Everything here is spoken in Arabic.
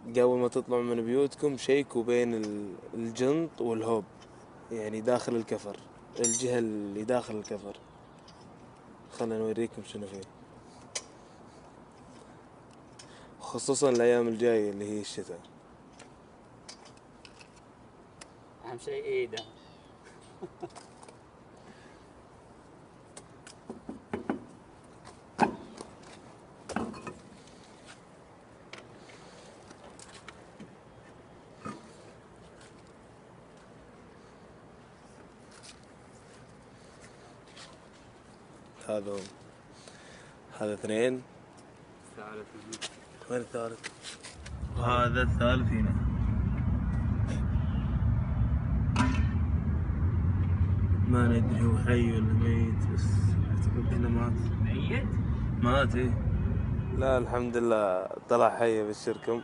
قبل ما تطلعوا من بيوتكم شيكوا بين الجنط والهوب، يعني داخل الكفر، الجهة اللي داخل الكفر. خلنا نوريكم شنو فيه، خصوصا الأيام الجاية اللي هي الشتاء. أهم شيء إيده. هذا هذا اثنين. الثالث وين الثالث؟ وهذا الثالث هنا. ما ندري هو حي ولا ميت، بس اعتقد انه مات. ميت؟ مات ايه. لا الحمد لله طلع حي بالشركم.